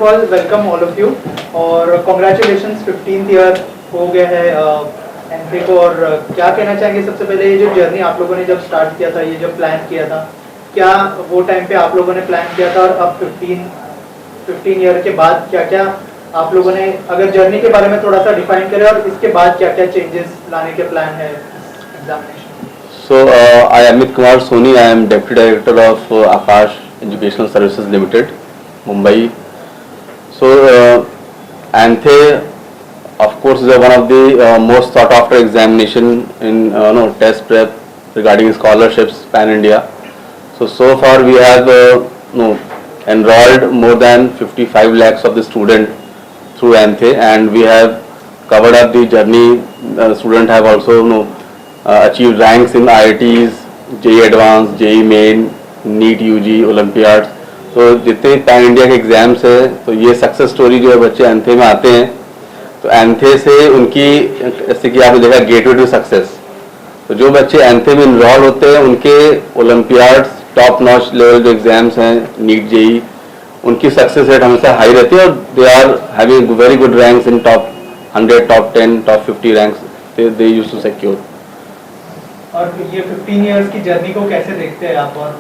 Of all welcome all of you और congratulations 15th year हो गया है एमपी को। और क्या कहना चाहेंगे सबसे पहले, ये जो जर्नी आप लोगों ने जब स्टार्ट किया था, ये जो प्लान किया था, क्या वो टाइम पे आप लोगों ने प्लान किया था और अब 15 ईयर के बाद क्या क्या आप लोगों ने, अगर जर्नी के बारे में थोड़ा सा डिफाइन करें और इसके बाद क्या क्या चेंजेस लाने के प्लान है examination? So I am Amit Kumar Soni. I am Deputy Director of Akash Educational Services Limited, Mumbai. So ANTHE, of course, is one of the most sought after examination in test prep regarding scholarships pan India. So far we have enrolled more than 55 lakhs of the student through ANTHE, and we have covered up the journey. Students have also achieved ranks in IITs, JEE Advanced, JEE Main, NEET UG, Olympiads. तो जितने pan India के exams है, तो ये success story जो है बच्चे एंथे में आते हैं, तो एंथे से उनकी, जैसे कि आपने देखा, गेटवे टू सक्सेस। तो जो बच्चे एंथे में इनरोल होते हैं उनके ओलंपियाड्स, टॉप नॉच लेवल जो एग्जाम्स हैं, नीट जेई, उनकी सक्सेस रेट हमेशा हाई रहती है और they are having very good ranks in top 100, top 10, top 50 ranks they used to secure. और ये 15 इयर्स की जर्नी को कैसे देखते हैं आप, और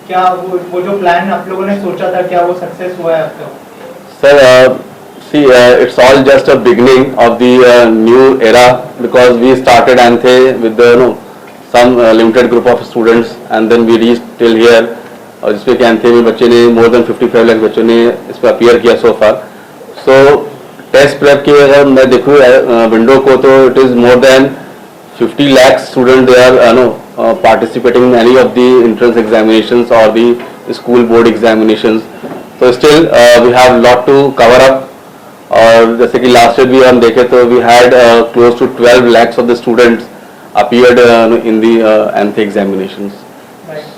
क्या वो जो प्लान आप लोगों ने सोचा था, क्या वो सक्सेस हुआ है आपका? Sir, see, it's all just a beginning of the new era, because we started ANTHE with the some limited group of students and then we reached till here, और जिसमें कि ANTHE में बच्चे ने more than 55 लाख बच्चों ने इसमें appear किया so far। So test prep की अगर मैं देखूँ विंडो को, तो it is more than 50 lakhs students they are participating in any of the entrance examinations or the school board examinations. So still we have lot to cover up, और जैसे कि last year भी हम देखें तो we had close to 12 lakhs of the students appeared in the ANTHE examinations.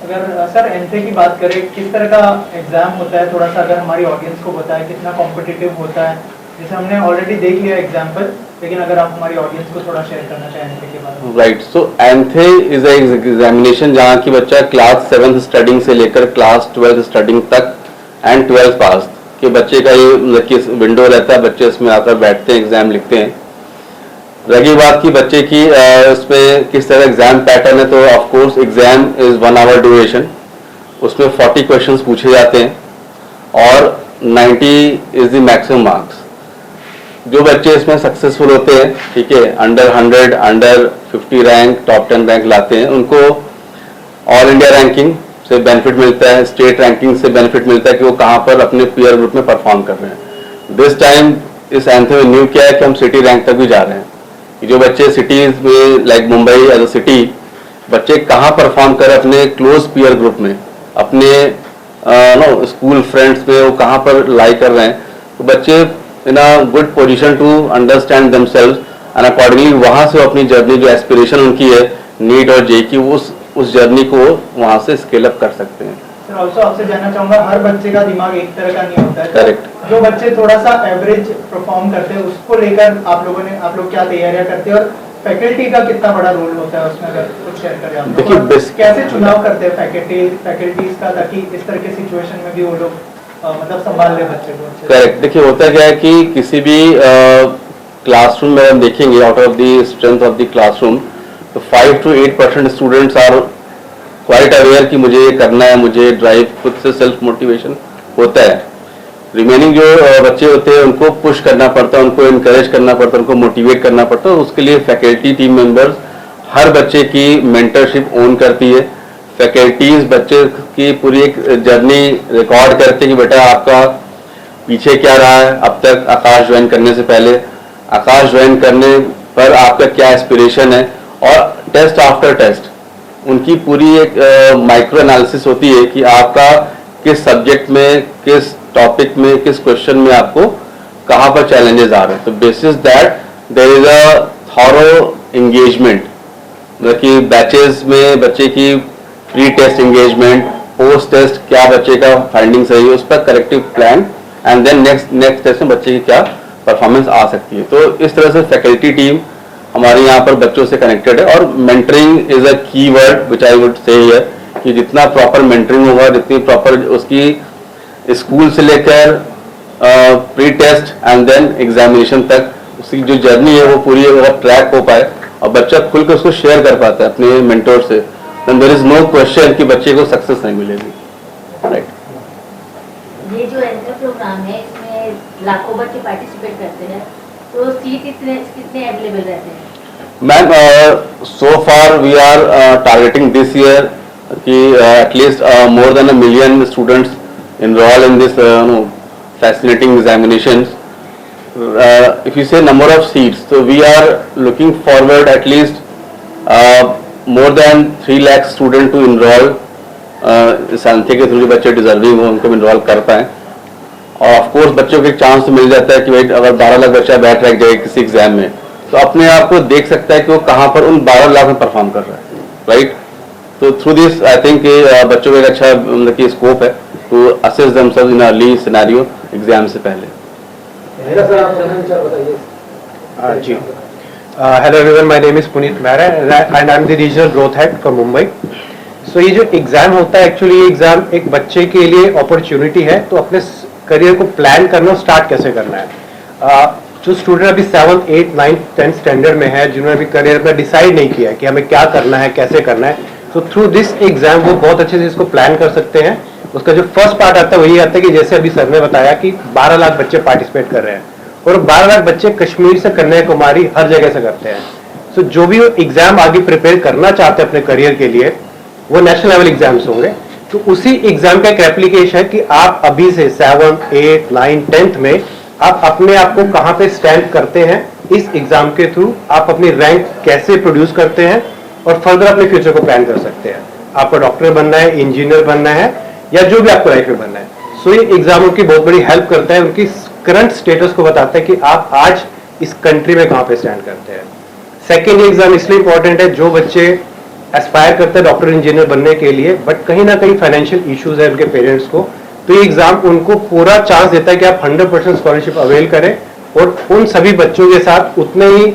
अगर sir ANTHE की बात करें, किस तरह का एग्जाम होता है, थोड़ा सा अगर हमारी ऑडियंस को बताएं कितना कॉम्पिटिटिव होता है? जैसे हमने ऑलरेडी देख लिया एग्जाम्पल, लेकिन अगर आप हमारी ऑडियंस को थोड़ा शेयर करना चाहें एंथे के बारे में। Right, so ANTHE is a examination जहाँ की बच्चा क्लास 7th स्टडिंग से लेकर क्लास 12th स्टडिंग तक एंड 12th पास के बच्चे का ये विंडो रहता है, बच्चे इसमें आकर बैठते हैं, एग्जाम लिखते हैं। रही बात की बच्चे की इसमें किस तरह एग्जाम पैटर्न है, तो of course exam is 1 hour duration, उसमें 40 क्वेश्चंस पूछे जाते हैं और 90 इज द मैक्सिमम मार्क्स। जो बच्चे इसमें सक्सेसफुल होते हैं, ठीक है, under 100, under 50 rank, top 10 rank लाते हैं, उनको ऑल इंडिया रैंकिंग से बेनिफिट मिलता है, स्टेट रैंकिंग से बेनिफिट मिलता है कि वो कहाँ पर अपने पीयर ग्रुप में परफॉर्म कर रहे हैं। दिस टाइम इस एंथे में न्यू क्या है कि हम सिटी रैंक तक भी जा रहे हैं। जो बच्चे सिटीज में like Mumbai as a city, बच्चे कहाँ परफॉर्म कर रहे हैं अपने क्लोज पीयर ग्रुप में, अपने स्कूल फ्रेंड्स में, वो कहाँ पर लाई कर रहे हैं, तो बच्चे in a good position to understand themselves and accordingly वहाँ से अपनी जर्नी जो एस्पिरेशन उनकी है नीट और जे की, उस जर्नी को वहाँ से स्केल अप कर सकते हैं। सर ऑल्सो आपसे जानना चाहूँगा, हर बच्चे का दिमाग एक तरह का नहीं होता है। करेक्ट। जो बच्चे थोड़ा सा एवरेज परफॉर्म करते हैं, उसको लेकर आप लोग क्या तैयारियां करते हैं और फैकल्टी का कितना बड़ा रोल होता है उसमें, अगर कुछ शेयर करें आप? देखिए कैसे चुनाव करते हैं फैकल्टीज का, ताकि इस तरह के सिचुएशन में भी वो लोग मतलब संभाल ले बच्चे को? करेक्ट। देखिए होता क्या है कि किसी भी क्लासरूम में हम देखेंगे, out of the strength of the classroom, तो 5 to 8% students are quite aware कि मुझे ये करना है, मुझे ड्राइव, खुद से सेल्फ मोटिवेशन होता है। रिमेनिंग जो बच्चे होते हैं उनको पुश करना पड़ता है, उनको इनकरेज करना पड़ता है, उनको मोटिवेट करना पड़ता है। उसके लिए फैकल्टी टीम मेंबर्स हर बच्चे की मेंटरशिप ओन करती है। फैकल्टीज बच्चे की पूरी एक जर्नी रिकॉर्ड करते हैं कि बेटा आपका पीछे क्या रहा है अब तक, आकाश ज्वाइन करने से पहले, आकाश ज्वाइन करने पर आपका क्या एस्पिरेशन है, और टेस्ट आफ्टर टेस्ट उनकी पूरी एक माइक्रो एनालिसिस होती है कि आपका किस सब्जेक्ट में, किस टॉपिक में, किस क्वेश्चन में आपको कहाँ पर चैलेंजेस आ रहे हैं। तो basis that there is a thorough engagement, मतलब कि बैचेस में बच्चे की pre test engagement, post test क्या बच्चे का फाइंडिंग सही है, उस पर corrective plan, and then next test में बच्चे की क्या परफॉर्मेंस आ सकती है। तो इस तरह से फैकल्टी टीम हमारे यहाँ पर बच्चों से कनेक्टेड है। और मेंटरिंग इज अ की word which I would say here, कि जितना प्रॉपर मेंटरिंग होगा, जितनी प्रॉपर उसकी स्कूल से लेकर pre test and then examination तक उसकी जो जर्नी है वो पूरी अगर ट्रैक हो पाए और बच्चा खुल कर उसको शेयर कर पाता है अपने मेंटोर से, then there is no question कि बच्चे को सक्सेस नहीं मिलेगी, राइट। ये जो एंकर प्रोग्राम है इसमें लाखों बच्चे पार्टिसिपेट करते हैं, तो सीट कितने अवेलेबल रहते हैं? Ma'am, so far we are targeting this year कि at least more than 1 million students enroll in this fascinating examinations. If you say number of seats, so we are looking forward at least more than 3 lakh students to enroll इस संख्या के through जो बच्चे deserving हो उनको enrol कर पाए। और ऑफ कोर्स बच्चों को एक चांस तो मिल जाता है कि भाई अगर 12 लाख बच्चा बैठ रह जाए किसी एग्जाम में तो अपने आप को देख सकता है कि वो कहाँ पर उन 12 लाख में परफॉर्म कर रहा है, राइट। तो थ्रू दिस आई थिंक बच्चों को एक अच्छा मतलब कि स्कोप है to assess themselves in early scenario exam से पहले। मेरा सर आप अपना विचार बताइए। जी, hello everyone, my name is Puneet Mehra and I am the regional growth head for Mumbai. So ये जो एग्जाम होता है एक्चुअली एग्जाम एक बच्चे के लिए अपॉर्चुनिटी है तो अपने करियर को प्लान करना स्टार्ट कैसे करना है। जो स्टूडेंट अभी 7th, 8th, 9th, 10th standard में है जिन्होंने अभी करियर अपना डिसाइड नहीं किया है कि हमें क्या करना है कैसे करना है, तो थ्रू दिस एग्जाम वो बहुत अच्छे से इसको प्लान कर सकते हैं। उसका जो फर्स्ट पार्ट आता है वही आता है कि जैसे अभी सर ने बताया कि 12 लाख बच्चे पार्टिसिपेट कर रहे हैं और 12 लाख बच्चे कश्मीर से कन्याकुमारी हर जगह से करते हैं। सो जो भी एग्जाम आगे प्रिपेयर करना चाहते हैं अपने करियर के लिए वो नेशनल लेवल एग्जाम्स होंगे, तो उसी एग्जाम का एक एप्लीकेशन है कि आप अभी से 7th, 8th, 9th, 10th में आप अपने आप को कहां पे स्टैंड करते हैं, इस एग्जाम के थ्रू आप अपनी रैंक कैसे प्रोड्यूस करते हैं और फर्दर अपने फ्यूचर को प्लान कर सकते हैं। आपको डॉक्टर बनना है, इंजीनियर बनना है या जो भी आपको लाइफ में बनना है, सो ये एग्जाम उनकी बहुत बड़ी हेल्प करता है, उनकी करंट स्टेटस को बताता है कि आप आज इस कंट्री में कहां पे स्टैंड करते हैं। सेकेंड एग्जाम इसलिए इंपॉर्टेंट है जो बच्चे एस्पायर करते हैं डॉक्टर इंजीनियर बनने के लिए बट कहीं ना कहीं फाइनेंशियल इश्यूज है उनके पेरेंट्स को, तो ये एग्जाम उनको पूरा चांस देता है कि आप 100% स्कॉलरशिप अवेल करें और उन सभी बच्चों के साथ उतने ही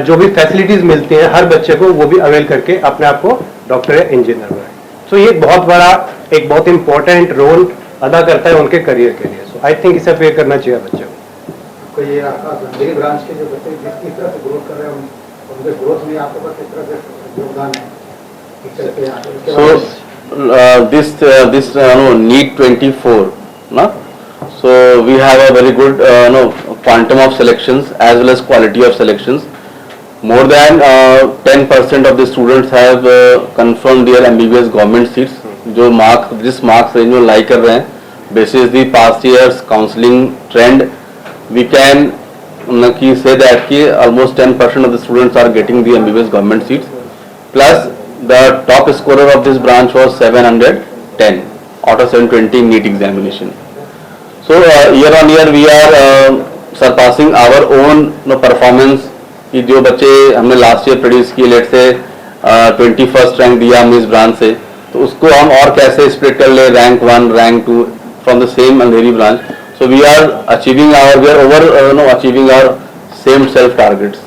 जो भी फैसिलिटीज मिलती हैं हर बच्चे को वो भी अवेल करके अपने आप को डॉक्टर या इंजीनियर बनाए। सो ये बहुत बड़ा एक बहुत इंपॉर्टेंट रोल अदा करता है उनके करियर के लिए। सो आई थिंक इसे पे करना चाहिए बच्चों को। ये आपका गंभीर ब्रांच के जो बच्चे जिस तरह से ग्रोथ कर रहे हैं उनके ग्रोथ में आपके पास किस तरह से योगदान है? So this NEET 24, no? So we have a very good quantum of selections as well as quality of selections. More than 10% of the students have confirmed their MBBS government seats. जो जिस marks range में लाई कर रहे हैं basis the past years counseling trend, we can say that कि almost 10% of the students are getting the MBBS government seats. Plus the top scorer of this branch was 710 out of 720 NEET examination. So year on year we are surpassing our own performance कि जो बच्चे हमने last year produce किए, late से 21st rank दिया हमने इस branch से, तो उसको हम और कैसे स्प्लिट कर ले rank 1, rank 2 from the same Andheri branch. So we are achieving achieving our same self targets.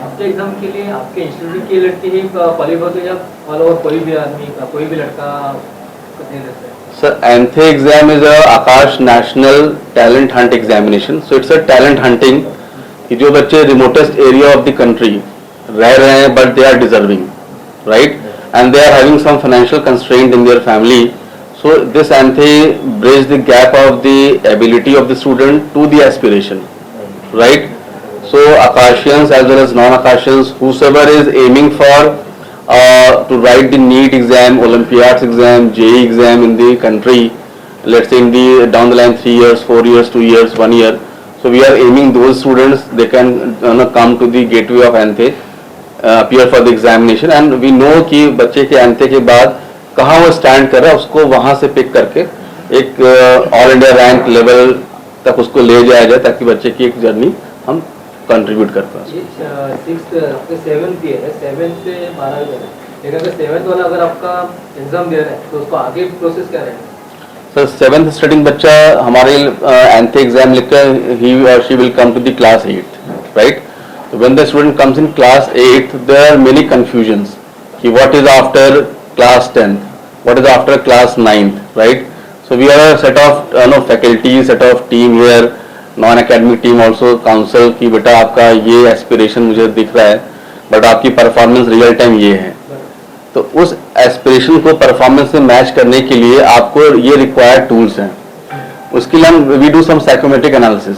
आपके एग्जाम के लिए आपके इंस्टीट्यूट की लड़की ही क्वालिफाई होती है या ऑल ओवर कोई भी आदमी कोई भी लड़का दे देता है? Sir, ANTHE exam is a Akash National Talent Hunt examination. So it's a talent hunting कि जो बच्चे remotest area of the country रह रहे हैं but they are deserving, right? And they are having some financial constraint in their family. So this ANTHE bridges the gap of the ability of the student to the aspiration, right? So Akashians as well as non-Akashians, whosoever is aiming for to write the NEET exam, Olympiads exam, JEE exam in the country, let's say in the down the line 3 years, 4 years, 2 years, 1 year. So we are aiming those students, they can come to the gateway of ANTHE, appear for the examination, and we know कि बच्चे के ANTHE के बाद कहाँ वो stand कर रहा है उसको वहाँ से पिक करके एक ऑल इंडिया रैंक लेवल तक उसको ले जाया जाए ताकि बच्चे की एक जर्नी हम कंट्रीब्यूट कर पाए. 7th ईयर है, 7th से 12वीं तक, लेकिन अगर 7th वाला अगर आपका एग्जाम दे रहा है तो उसको आगे प्रोसेस क्या रहेगा? सर 7th स्टूडेंट बच्चा हमारे ANTHE एग्जाम लिखकर he or she will come to the class 8th, right? So when the student comes in class 8th, there are many confusions कि what is after class 10th, what is after class 9th, right? So we have a set of faculty, set of team here, non-academic team also council कि बेटा आपका ये aspiration मुझे दिख रहा है, but आपकी परफॉर्मेंस रियल टाइम ये है. तो उस एस्पिरेशन को परफॉर्मेंस से मैच करने के लिए आपको ये रिक्वायर्ड टूल्स हैं. उसके लिए हम we do some psychometric analysis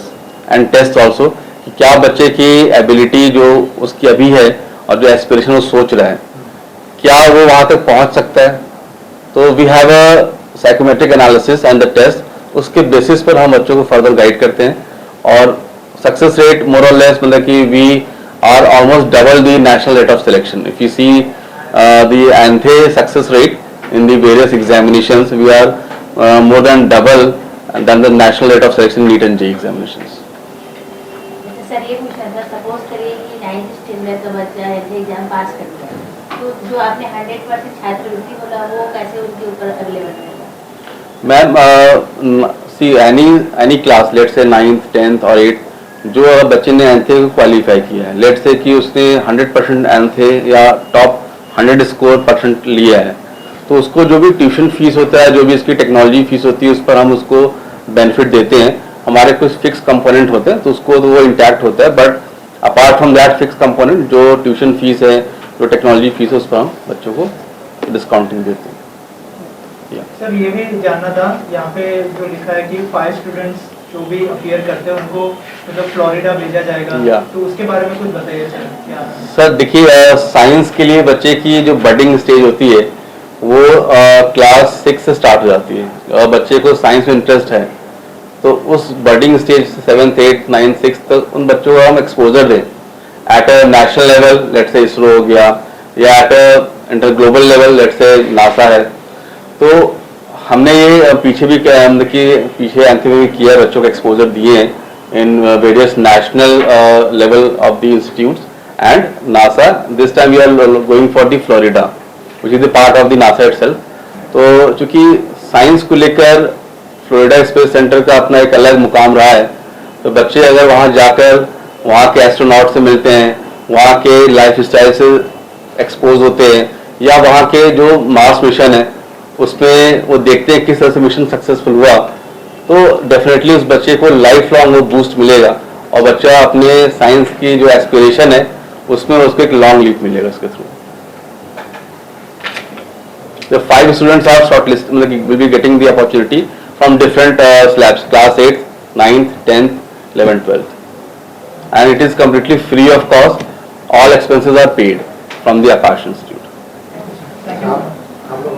and test also कि क्या बच्चे की एबिलिटी जो उसकी अभी है और जो एस्पिरेशन वो सोच रहा है क्या वो वहाँ तक पहुँच सकता है. तो we have a psychometric analysis and the test. उसके बेसिस पर हम बच्चों को फर्दर गाइड करते हैं और सक्सेस रेट मोर और लेस मतलब कि we are almost double the national rate of selection. If you see the ANTHE success rate in the various examinations, we are more than double than the national rate of selection NEET and JEE examinations. Sir ये पूछना था, suppose करिए कि 9th stream में तो बच्चा exam पास कर गया, तो जो आपने 100% छात्रवृत्ति बोला वो कैसे उनके ऊपर अवेलेबल रहेगा? Ma'am see any class let's say 9th 10th और 8th जो बच्चे ने ANTHE को क्वालिफाई किया है, लेट से कि उसने 100% ANTHE या टॉप 100 स्कोर % लिया है, तो उसको जो भी ट्यूशन फीस होता है, जो भी इसकी टेक्नोलॉजी फीस होती है, उस पर हम उसको बेनिफिट देते हैं. हमारे कुछ फिक्स कंपोनेंट होते हैं तो उसको तो वो इंटैक्ट होता है, but apart from that fix component जो ट्यूशन फीस है, जो टेक्नोलॉजी फीस है, उस पर हम बच्चों को डिस्काउंटिंग देते हैं. सर ये भी जानना था, यहाँ पे जो लिखा है कि 5 स्टूडेंट्स जो भी अपीयर करते हैं उनको मतलब फ्लोरिडा भेजा जाएगा, तो उसके बारे में कुछ बताइए सर. क्या सर देखिए, साइंस के लिए बच्चे की जो बडिंग स्टेज होती है वो क्लास 6 से स्टार्ट हो जाती है. और बच्चे को साइंस में इंटरेस्ट है तो उस budding stage 7th 8th 9th 6th तक उन बच्चों को हम एक्सपोजर दें at a national level, let's say ISRO हो गया, या at a inter global level, let's say NASA है. तो हमने ये पीछे भी पीछे ANTHE में भी किया, बच्चों को एक्सपोजर दिए हैं in various national level of the institutes and NASA. This time we are going for the Florida which is the part of the NASA itself. तो चूंकि साइंस को लेकर फ्लोरिडा स्पेस सेंटर का अपना एक अलग मुकाम रहा है, तो बच्चे अगर वहाँ जाकर वहाँ के एस्ट्रोनॉट से मिलते हैं, वहाँ के लाइफ स्टाइल से एक्सपोज होते हैं, या वहाँ के जो मार्स मिशन है उसमें वो देखते हैं किस तरह से मिशन सक्सेसफुल हुआ, तो डेफिनेटली उस बच्चे को लाइफ लॉन्ग वो बूस्ट मिलेगा और बच्चा अपने साइंस की जो एस्पिरेशन है उसमें उसको एक लॉन्ग लीप मिलेगा उसके through. The 5 students are shortlisted, will be getting the opportunity from different slabs, class 8th, 9th, 10th, 11th, 12th, and it is completely free of cost. All expenses are paid from the Akash Institute. हम लोग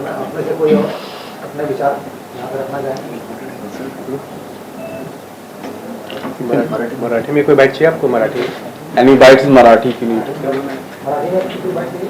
अपने से कोई और अपने विचार यहाँ पे रखना चाहेंगे? मराठी में कोई बाइट चाहिए आपको? Marathi Any bites in Marathi if you need? Marathi में कोई बात नहीं?